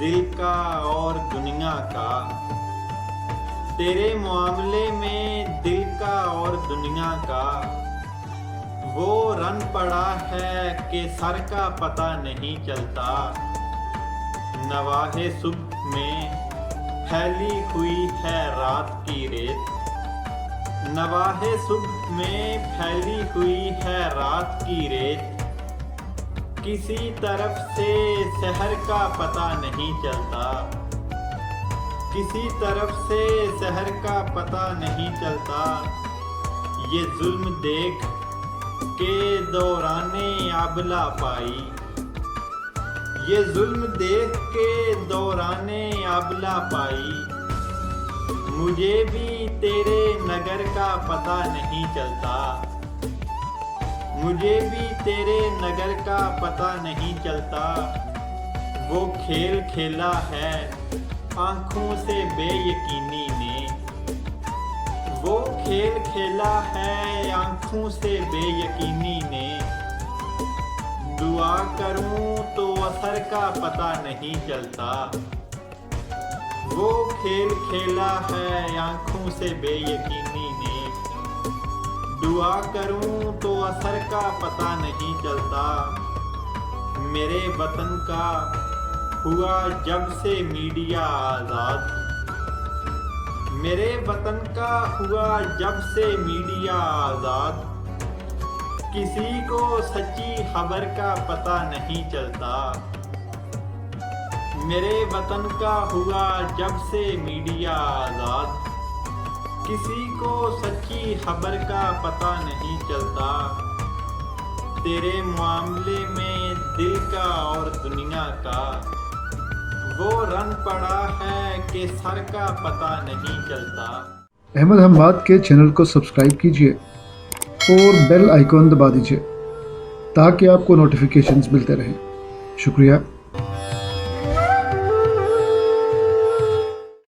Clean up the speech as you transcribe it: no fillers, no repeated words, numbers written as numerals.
दिल का और दुनिया का। तेरे मामले में दिल का और दुनिया का वो रन पड़ा है कि सर का पता नहीं चलता। नवाहे सुबह में फैली हुई है रात की रेत। नवाहे सुबह में फैली हुई है रात की रेत। किसी तरफ से शहर का पता नहीं चलता। किसी तरफ से शहर का पता नहीं चलता। ये जुल्म देख के दौराने आबला पाई। ये जुल्म देख के दौराने आबला पाई। मुझे भी तेरे नगर का पता नहीं चलता। मुझे भी तेरे नगर का पता नहीं चलता। वो खेल खेला है आँखों से बेयकीनी ने। वो खेल खेला है आँखों से बेयकीनी ने। दुआ करूं तो असर का पता नहीं चलता। वो खेल खेला है आँखों से बेयकीनी ने। दुआ करूं तो असर का पता नहीं चलता। मेरे वतन का हुआ जब से मीडिया आज़ाद। मेरे वतन का हुआ जब से मीडिया आज़ाद। किसी को सच्ची खबर का पता नहीं चलता। मेरे वतन का हुआ जब से मीडिया आज़ाद। किसी को सच्ची खबर का पता नहीं चलता। तेरे मामले में दिल का और दुनिया का वो रन पड़ा है कि सर का पता नहीं चलता। अहमद हम्माद के चैनल को सब्सक्राइब कीजिए और बेल आइकॉन दबा दीजिए ताकि आपको नोटिफिकेशंस मिलते रहें। शुक्रिया।